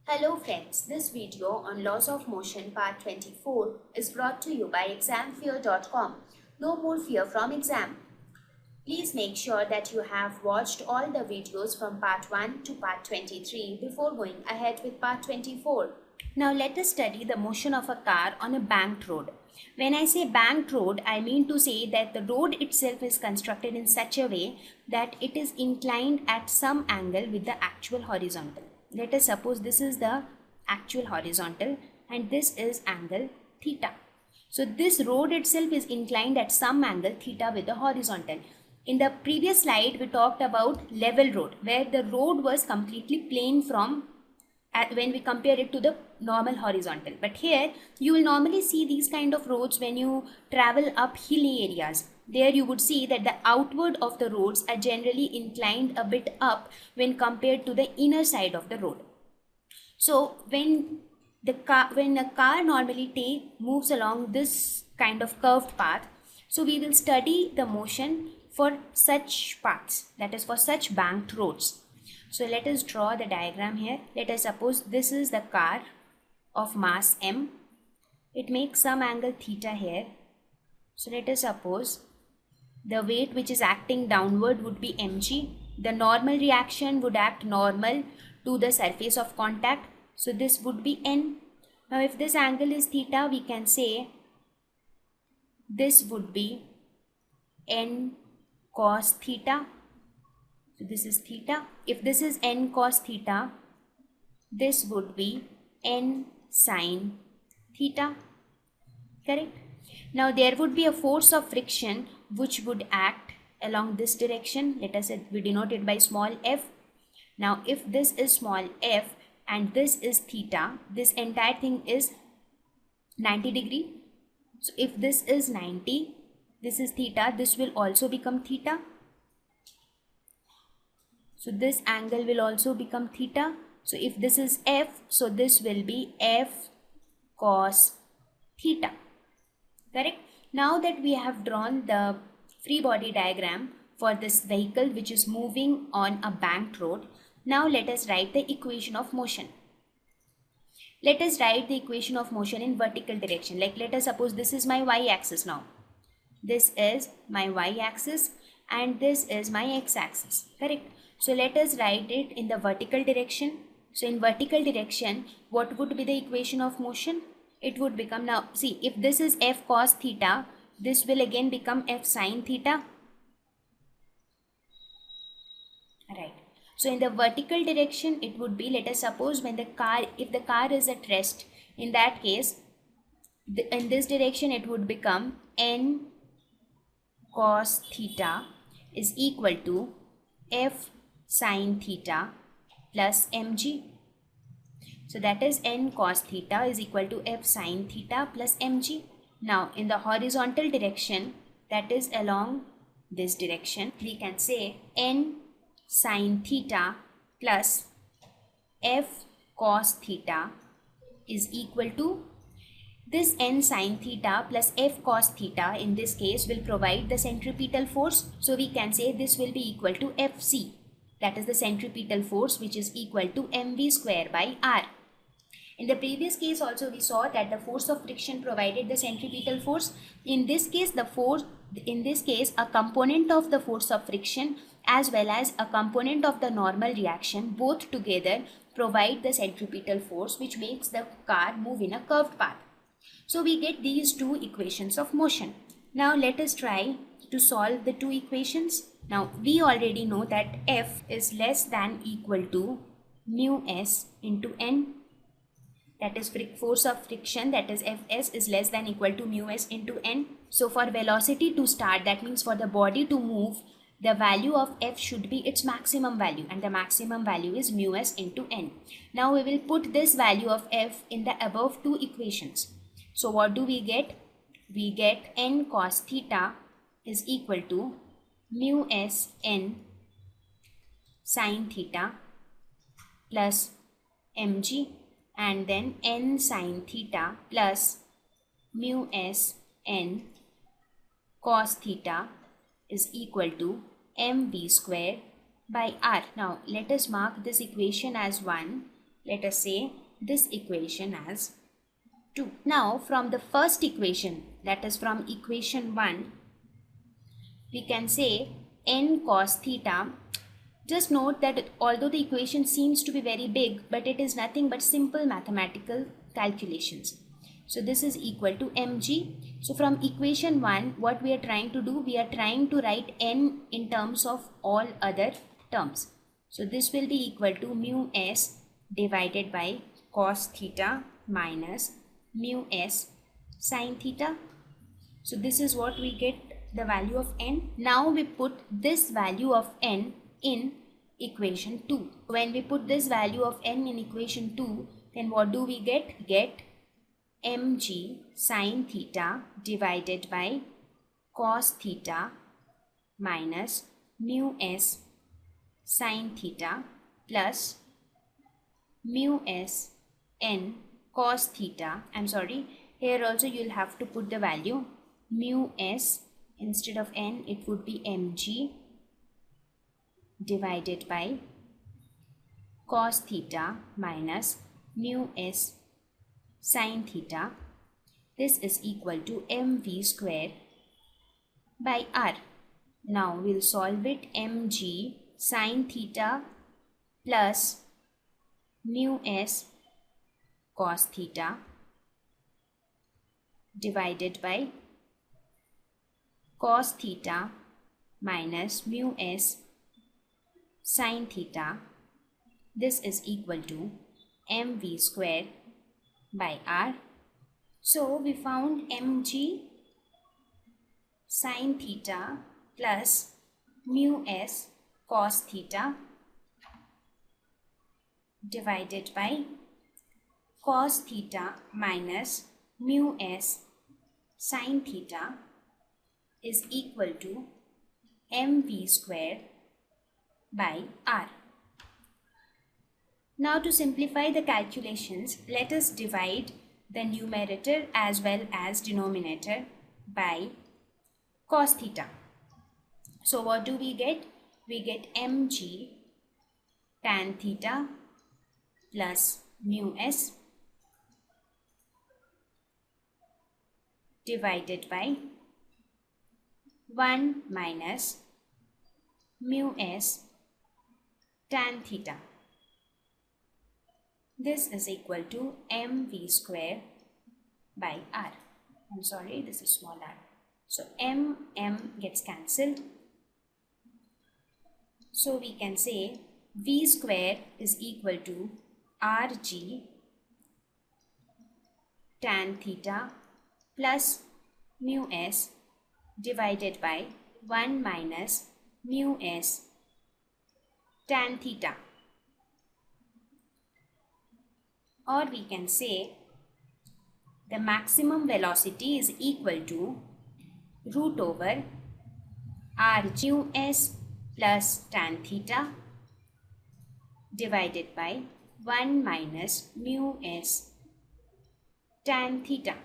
Hello friends, this video on Laws of Motion part 24 is brought to you by examfear.com. No more fear from exam. Please make sure that you have watched all the videos from part 1 to part 23 before going ahead with part 24. Now let us study the motion of a car on a banked road. When I say banked road, I mean to say that the road itself is constructed in such a way that it is inclined at some angle with the actual horizontal. Let us suppose this is the actual horizontal and this is angle theta. So this road itself is inclined at some angle theta with the horizontal. In the previous slide, we talked about level road, where the road was completely plain from when we compare it to the normal horizontal. But here you will normally see these kind of roads when you travel up hilly areas. There you would see that the outward of the roads are generally inclined a bit up when compared to the inner side of the road. So when a car normally moves along this kind of curved path, so we will study the motion for such paths, that is for such banked roads. So let us draw the diagram here. Let us suppose this is the car of mass m. It makes some angle theta here. So let us suppose the weight which is acting downward would be mg. The normal reaction would act normal to the surface of contact. So this would be n. Now if this angle is theta, we can say this would be n cos theta. So this is theta. If this is n cos theta, this would be n sin theta. Correct? Now there would be a force of friction which would act along this direction. Let us say we denote it by small f. Now if this is small f and this is theta, this entire thing is 90 degree. So if this is 90, this is theta, this will also become theta. So this angle will also become theta. So if this is f, so this will be f cos theta. Correct? Now that we have drawn the free body diagram for this vehicle which is moving on a banked road, now let us write the equation of motion. Let us write the equation of motion in vertical direction. Like let us suppose this is my y-axis now. This is my y-axis and this is my x-axis. Correct? So let us write it in the vertical direction. So in vertical direction, what would be the equation of motion? It would become, now see, if this is f cos theta, this will again become f sin theta. Right. So in the vertical direction, it would be, let us suppose when if the car is at rest, in that case, in this direction, it would become n cos theta is equal to f sin theta plus mg. So that is n cos theta is equal to f sin theta plus mg. Now in the horizontal direction, that is along this direction, we can say n sin theta plus f cos theta is equal to, this n sin theta plus f cos theta in this case will provide the centripetal force. So we can say this will be equal to Fc. That is the centripetal force, which is equal to mv square by r. In the previous case also we saw that the force of friction provided the centripetal force. In this case a component of the force of friction as well as a component of the normal reaction, both together provide the centripetal force which makes the car move in a curved path. So we get these two equations of motion. Now let us try to solve the two equations. Now we already know that F is less than equal to mu s into n. That is force of friction, that is Fs is less than equal to mu s into n. So for velocity to start, that means for the body to move, the value of F should be its maximum value, and the maximum value is mu s into n. Now we will put this value of F in the above two equations. So what do we get? We get n cos theta is equal to mu s n sin theta plus mg, and then n sin theta plus mu s n cos theta is equal to mv square by r. Now let us mark this equation as 1 let us say this equation as 2. Now from the first equation, that is from equation 1, we can say n cos theta. Just note that although the equation seems to be very big, but it is nothing but simple mathematical calculations. So this is equal to mg. So from equation 1, what we are trying to do, we are trying to write n in terms of all other terms. So this will be equal to mu s divided by cos theta minus mu s sin theta. So this is what we get the value of n. Now we put this value of n in equation 2. When we put this value of n in equation 2, then what do we get? Get mg sin theta divided by cos theta minus mu s sin theta plus mu s n cos theta. I'm sorry, here also you'll have to put the value mu s. Instead of n, it would be mg divided by cos theta minus mu s sin theta. This is equal to mv square by r. Now we'll solve it. Mg sin theta plus mu s cos theta divided by cos theta minus mu s sin theta. This is equal to mv square by r. So we found mg sin theta plus mu s cos theta divided by cos theta minus mu s sin theta is equal to mv square by r. Now to simplify the calculations, let us divide the numerator as well as denominator by cos theta. So what do we get? We get mg tan theta plus mu s divided by 1 minus mu s tan theta. This is equal to mv square by r. I'm sorry, this is small r. So m gets cancelled. So we can say v square is equal to rg tan theta plus mu s divided by 1 minus mu s tan theta. Or we can say the maximum velocity is equal to root over r mu s plus tan theta divided by 1 minus mu s tan theta.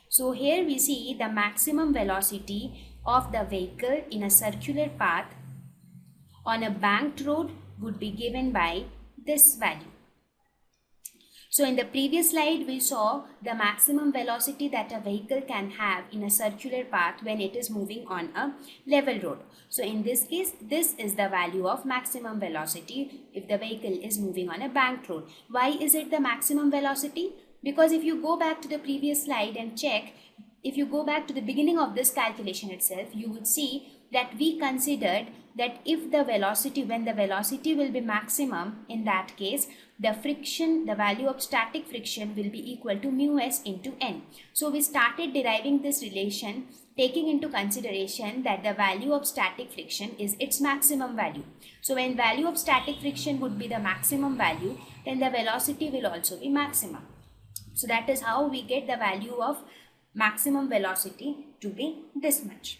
So here we see the maximum velocity of the vehicle in a circular path on a banked road would be given by this value. So in the previous slide, we saw the maximum velocity that a vehicle can have in a circular path when it is moving on a level road. So in this case, this is the value of maximum velocity if the vehicle is moving on a banked road. Why is it the maximum velocity? Because if you go back to the previous slide and check, if you go back to the beginning of this calculation itself, you would see that we considered that if the velocity, when the velocity will be maximum, in that case, the friction, the value of static friction will be equal to mu s into n. So we started deriving this relation taking into consideration that the value of static friction is its maximum value. So when value of static friction would be the maximum value, then the velocity will also be maximum. So that is how we get the value of maximum velocity to be this much.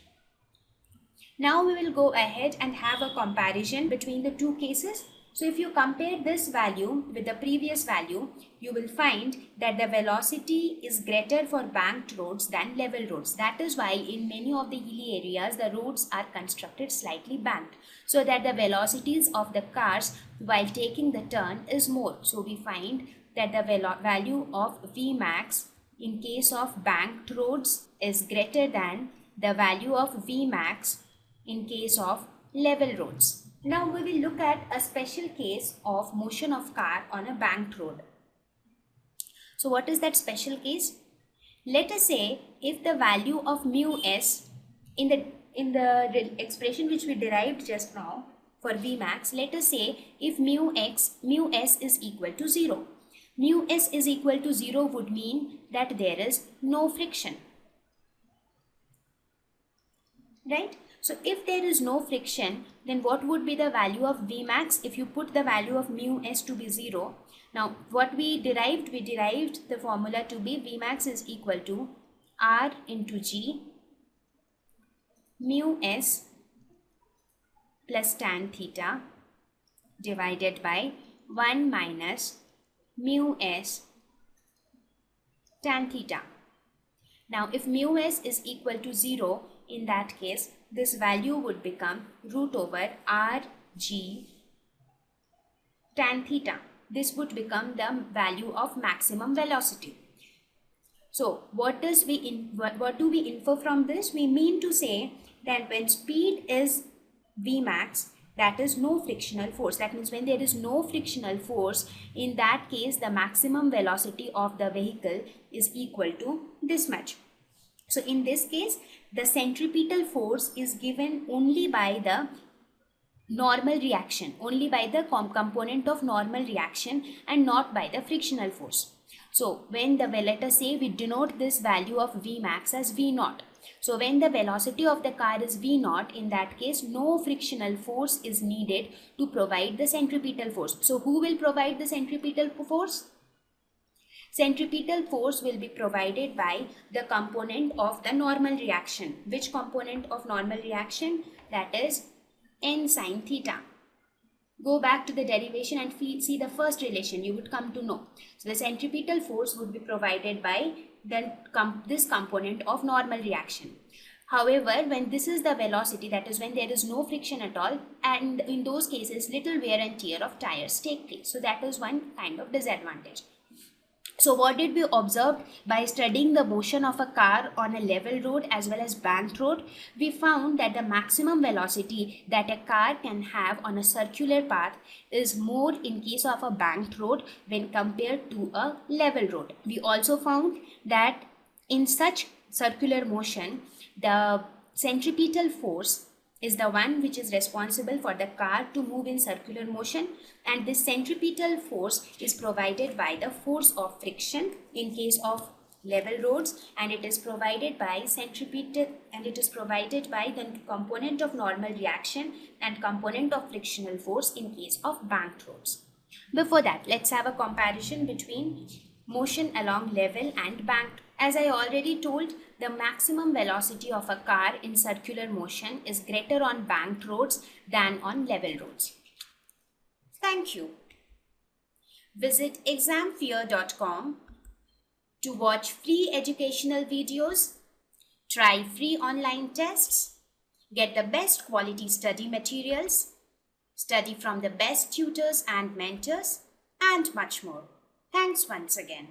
Now we will go ahead and have a comparison between the two cases. So if you compare this value with the previous value, you will find that the velocity is greater for banked roads than level roads. That is why in many of the hilly areas, the roads are constructed slightly banked, so that the velocities of the cars while taking the turn is more. So we find that the value of Vmax in case of banked roads is greater than the value of Vmax in case of level roads. Now we will look at a special case of motion of car on a banked road. So what is that special case? Let us say if the value of mu s in the expression which we derived just now for Vmax, let us say if mu s is equal to 0. Mu s is equal to 0 would mean that there is no friction. Right? So if there is no friction, then what would be the value of Vmax if you put the value of mu s to be 0? Now what we derived the formula to be Vmax is equal to R into G mu s plus tan theta divided by 1 minus mu s tan theta. Now if mu s is equal to 0, in that case this value would become root over Rg tan theta. This would become the value of maximum velocity. So what do we infer from this? We mean to say that when speed is Vmax, that is no frictional force. That means when there is no frictional force, in that case the maximum velocity of the vehicle is equal to this much. So in this case, the centripetal force is given only by the normal reaction, only by the component of normal reaction and not by the frictional force. So when let us say we denote this value of Vmax as V0. So when the velocity of the car is V0, in that case no frictional force is needed to provide the centripetal force. So who will provide the centripetal force? Centripetal force will be provided by the component of the normal reaction. Which component of normal reaction? That is n sine theta. Go back to the derivation and see the first relation, you would come to know. So the centripetal force would be provided by this component of normal reaction. However, when this is the velocity, that is when there is no friction at all, and in those cases little wear and tear of tires take place. So that is one kind of disadvantage. So what did we observe by studying the motion of a car on a level road as well as banked road? We found that the maximum velocity that a car can have on a circular path is more in case of a banked road when compared to a level road. We also found that in such circular motion, the centripetal force is the one which is responsible for the car to move in circular motion, and this centripetal force is provided by the force of friction in case of level roads, and it is provided by centripetal, and it is provided by the component of normal reaction and component of frictional force in case of banked roads. Before that, let's have a comparison between motion along level and banked. As I already told, the maximum velocity of a car in circular motion is greater on banked roads than on level roads. Thank you. Visit examfear.com to watch free educational videos, try free online tests, get the best quality study materials, study from the best tutors and mentors, and much more. Thanks once again.